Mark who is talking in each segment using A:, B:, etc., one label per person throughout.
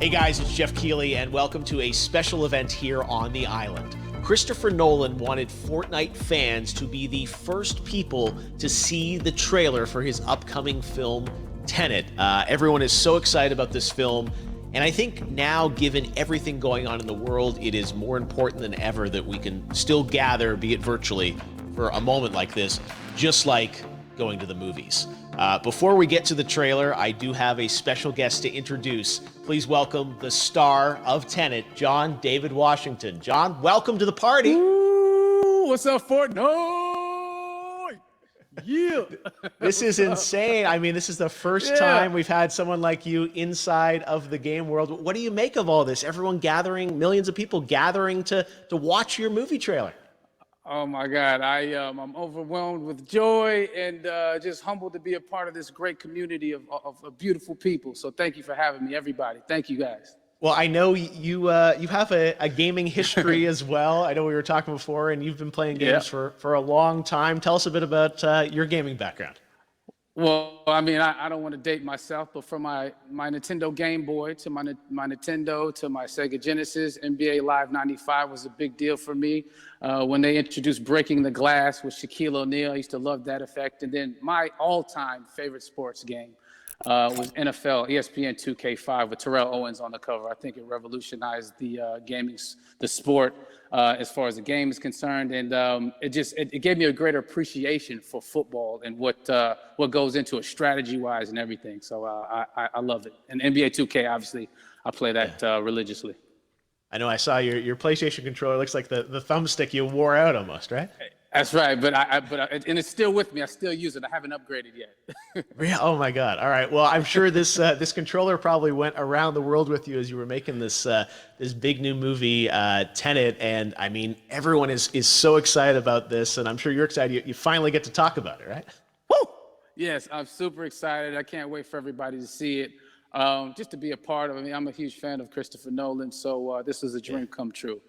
A: Hey guys, it's Jeff Keighley, and welcome to a special event here on the island. Christopher Nolan wanted Fortnite fans to be the first people to see the trailer for his upcoming film, Tenet. Everyone is so excited about this film, and I think now, given everything going on in the world, it is more important than ever that we can still gather, be it virtually, for a moment like this, just like going to the movies. Before we get to the trailer, I do have a special guest to introduce. Please welcome the star of Tenet, John David Washington. John, welcome to the party.
B: Ooh, what's up, Fortnite? Yeah.
A: This is insane. I mean, this is the first time we've had someone like you inside of the game world. What do you make of all this? Everyone gathering, millions of people gathering to watch your movie trailer.
B: Oh my God, I'm overwhelmed with joy and just humbled to be a part of this great community of beautiful people. So thank you for having me, everybody. Thank you, guys.
A: Well, I know you have a gaming history as well. I know we were talking before, and you've been playing games for a long time. Tell us a bit about your gaming background.
B: Well, I mean, I don't want to date myself, but from my Nintendo Game Boy to my Nintendo to my Sega Genesis, NBA Live 95 was a big deal for me. When they introduced Breaking the Glass with Shaquille O'Neal, I used to love that effect. And then my all-time favorite sports game was NFL ESPN 2K5 with Terrell Owens on the cover. I think it revolutionized the sport as far as the game is concerned, and it gave me a greater appreciation for football and what goes into it strategy-wise and everything. So I love it. And NBA 2K, obviously, I play that religiously.
A: I know I saw your PlayStation controller. Looks like the thumbstick you wore out almost, right?
B: That's right, but and it's still with me. I still use it. I haven't upgraded yet.
A: Yeah. Oh my God. All right. Well, I'm sure this controller probably went around the world with you as you were making this big new movie, Tenet. And I mean, everyone is so excited about this, and I'm sure you're excited. You finally get to talk about it, right?
B: Woo! Yes, I'm super excited. I can't wait for everybody to see it. Just to be a part of it. I mean, I'm a huge fan of Christopher Nolan, so this is a dream come true.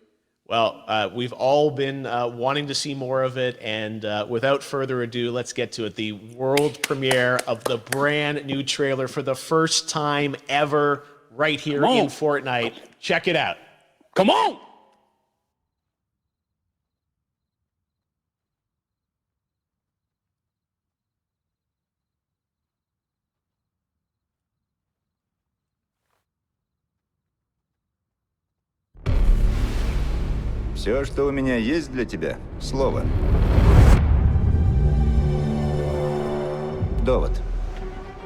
A: Well, we've all been wanting to see more of it, and without further ado, let's get to it. The world premiere of the brand new trailer for the first time ever right here in Fortnite. Check it out.
B: Come on!
C: Все, что у меня есть для тебя, слово. Довод.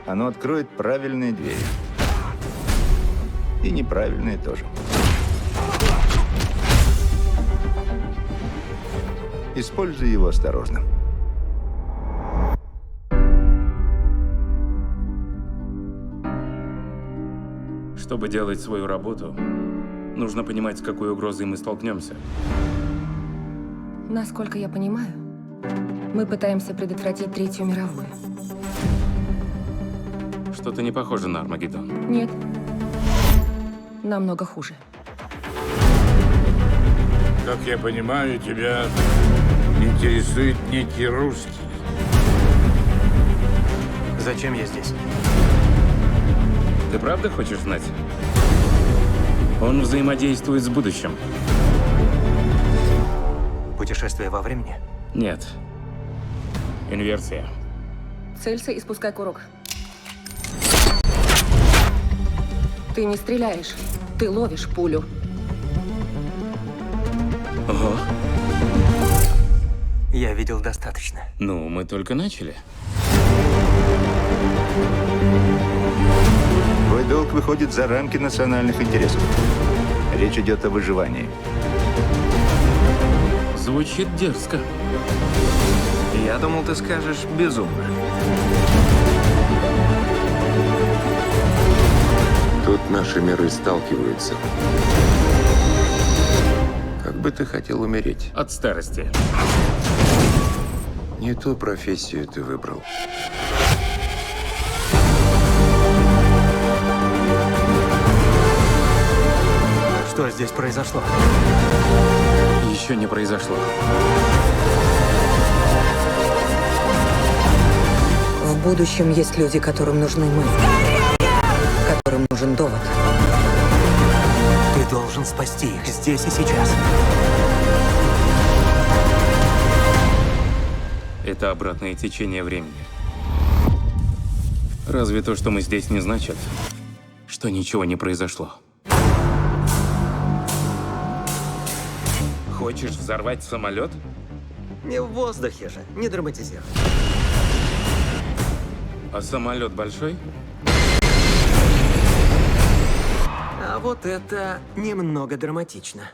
C: Оно откроет правильные двери. И неправильные тоже. Используй его осторожно.
D: Чтобы делать свою работу, нужно понимать, с какой угрозой мы столкнемся.
E: Насколько я понимаю, мы пытаемся предотвратить Третью мировую.
D: Что-то не похоже на Армагеддон.
E: Нет. Намного хуже.
F: Как я понимаю, тебя интересует некий русский.
G: Зачем я здесь?
D: Ты правда хочешь знать? Он взаимодействует с будущим.
G: Путешествие во времени?
D: Нет. Инверсия.
E: Целься и спускай курок. Ты не стреляешь, ты ловишь пулю.
D: Ого.
G: Я видел достаточно.
D: Ну, мы только начали.
C: Твой долг выходит за рамки национальных интересов. Речь идет о выживании.
D: Звучит дерзко.
G: Я думал, ты скажешь безумно.
F: Тут наши миры сталкиваются. Как бы ты хотел умереть?
D: От старости.
F: Не ту профессию ты выбрал.
G: Что здесь произошло?
D: Еще не произошло.
E: В будущем есть люди, которым нужны мы. Которым нужен довод.
H: должен спасти их здесь и сейчас.
D: Это обратное течение времени. Разве то, что мы здесь, не значит, что ничего не произошло? Хочешь взорвать самолет?
H: Не в воздухе же, не драматизируй.
D: А самолет большой?
H: А вот это немного драматично.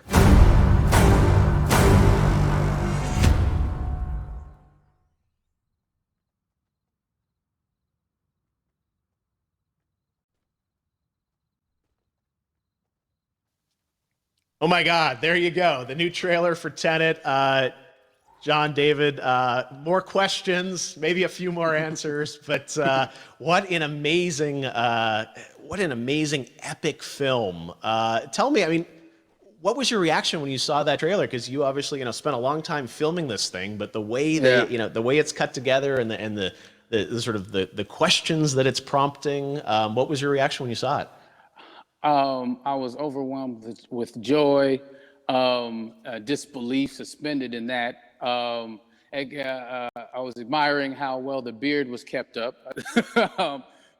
A: Oh my God, there you go. The new trailer for Tenet. John, David, more questions, maybe a few more answers, but what an amazing epic film. Tell me, I mean, what was your reaction when you saw that trailer? Because you obviously, spent a long time filming this thing, but the way the way it's cut together and the sort of the questions that it's prompting, what was your reaction when you saw it?
B: I was overwhelmed with joy, disbelief, suspended in that. I was admiring how well the beard was kept up.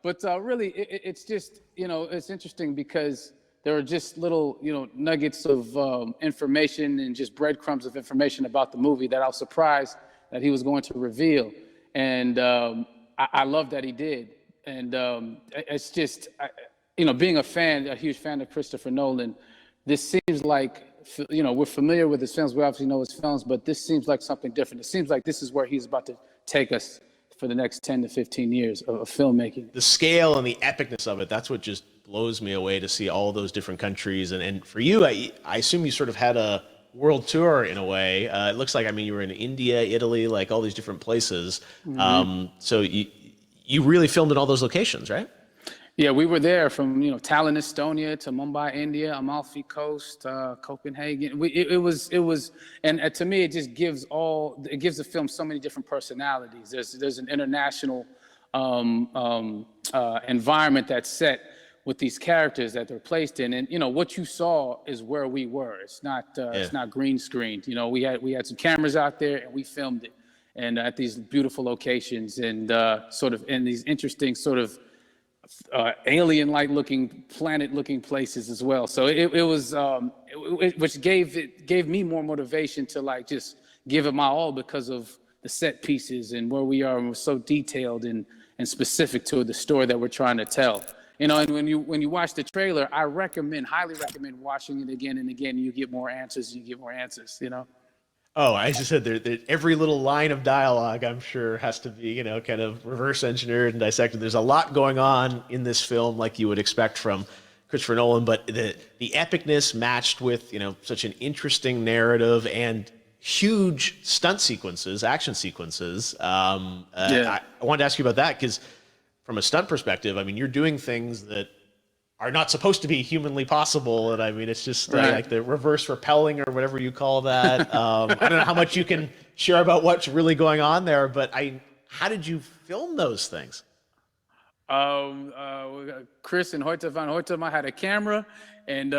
B: But really, it's just, it's interesting because there are just little, nuggets of information and just breadcrumbs of information about the movie that I was surprised that he was going to reveal. And I love that he did. And it's just, being a huge fan of Christopher Nolan, this seems like, we're familiar with his films. We obviously know his films, but this seems like something different. It seems like this is where he's about to take us for the next 10 to 15 years of filmmaking.
A: The scale and the epicness of it, that's what just blows me away to see all those different countries. And for you, I assume you sort of had a world tour in a way. It looks like, you were in India, Italy, like all these different places. Mm-hmm. So you really filmed in all those locations, right?
B: Yeah, we were there from Tallinn, Estonia, to Mumbai, India, Amalfi Coast, Copenhagen. It was, and to me, it just gives the film so many different personalities. There's an international environment that's set with these characters that they're placed in, and what you saw is where we were. It's not green screened. We had some cameras out there and we filmed it, and at these beautiful locations and sort of in these interesting sort of alien-like looking, planet-looking places as well. So it was, which gave me more motivation to just give it my all because of the set pieces and where we are, and we're so detailed and specific to the story that we're trying to tell. And when you watch the trailer, I highly recommend watching it again and again. And you get more answers. Oh,
A: as you said, every little line of dialogue, I'm sure, has to be, kind of reverse engineered and dissected. There's a lot going on in this film, like you would expect from Christopher Nolan, but the epicness matched with, such an interesting narrative and huge stunt sequences, action sequences. I wanted to ask you about that because from a stunt perspective, you're doing things that are not supposed to be humanly possible. And it's just like the reverse rappelling or whatever you call that. I don't know how much you can share about what's really going on there, but how did you film those things?
B: Chris and Hoyte van Hoytema had a camera and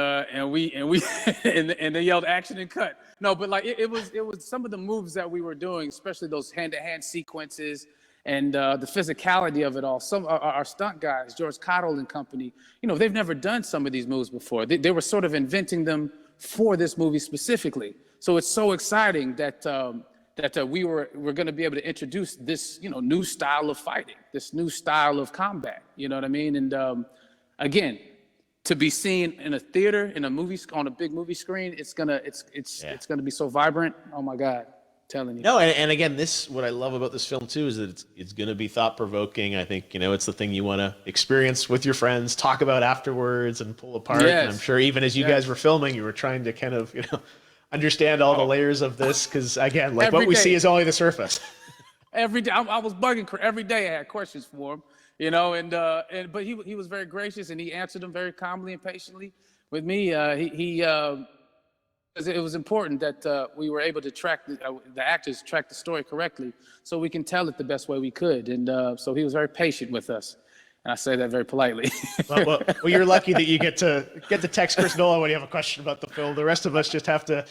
B: they yelled action and cut. No, but it was some of the moves that we were doing, especially those hand-to-hand sequences, and the physicality of it all. Some our stunt guys, George Cottle and company, they've never done some of these moves before. They were sort of inventing them for this movie specifically. So it's so exciting that we're going to be able to introduce this new style of fighting, this new style of combat. You know what I mean? And again, to be seen in a theater, in a movie, on a big movie screen, it's gonna be so vibrant. Oh my God. Telling you.
A: No, and again, what I love about this film too is that it's going to be thought-provoking. I think it's the thing you want to experience with your friends, talk about afterwards, and pull apart.
B: Yes.
A: And I'm sure even as you guys were filming, you were trying to kind of understand all the layers of this because again, like what we see is only the surface.
B: Every day, I was bugging. Every day, I had questions for him, but he was very gracious and he answered them very calmly and patiently with me. It was important that we were able to track the actors the story correctly so we can tell it the best way we could. And so he was very patient with us. And I say that very politely.
A: Well, you're lucky that you get to text Chris Nolan when you have a question about the film. The rest of us just have to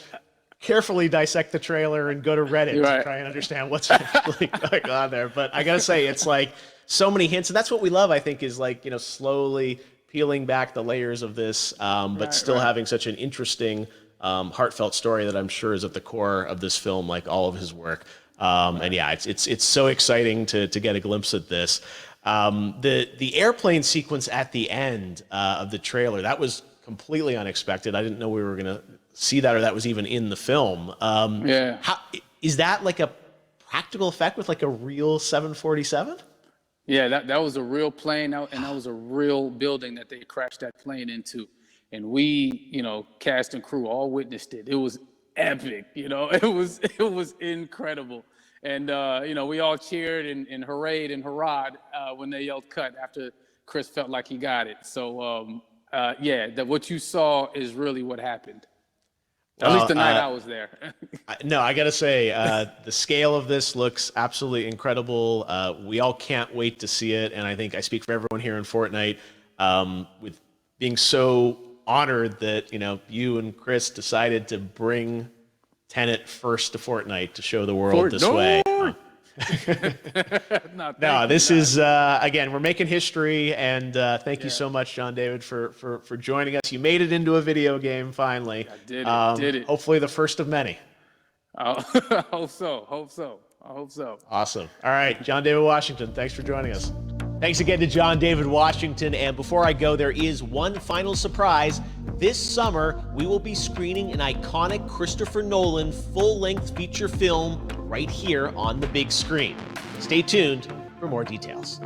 A: carefully dissect the trailer and go to Reddit to try and understand what's really going on there. But I gotta say, it's like so many hints, and that's what we love, I think, is like, slowly peeling back the layers of this, but still having such an interesting, heartfelt story that I'm sure is at the core of this film, like all of his work. And yeah, it's so exciting to get a glimpse at this. The airplane sequence at the end of the trailer, that was completely unexpected. I didn't know we were gonna see that, or that was even in the film. How is that, like a practical effect with like a real 747?
B: Yeah, that was a real plane, and that was a real building that they crashed that plane into. And we, cast and crew all witnessed it. It was epic, it was incredible. And, we all cheered and hurrayed and hurrahed when they yelled cut after Chris felt like he got it. So, what you saw is really what happened. At least the night I was there.
A: No, I got to say, the scale of this looks absolutely incredible. We all can't wait to see it. And I think I speak for everyone here in Fortnite with being so honored that, you and Chris decided to bring Tenet first to Fortnite to show the world this way. No, this is, again, we're making history, and thank you so much, John David, for joining us. You made it into a video game, finally.
B: I did it.
A: Hopefully the first of many.
B: I hope so.
A: Awesome. All right, John David Washington, thanks for joining us. Thanks again to John David Washington, and before I go, there is one final surprise. This summer, we will be screening an iconic Christopher Nolan full-length feature film right here on the big screen. Stay tuned for more details.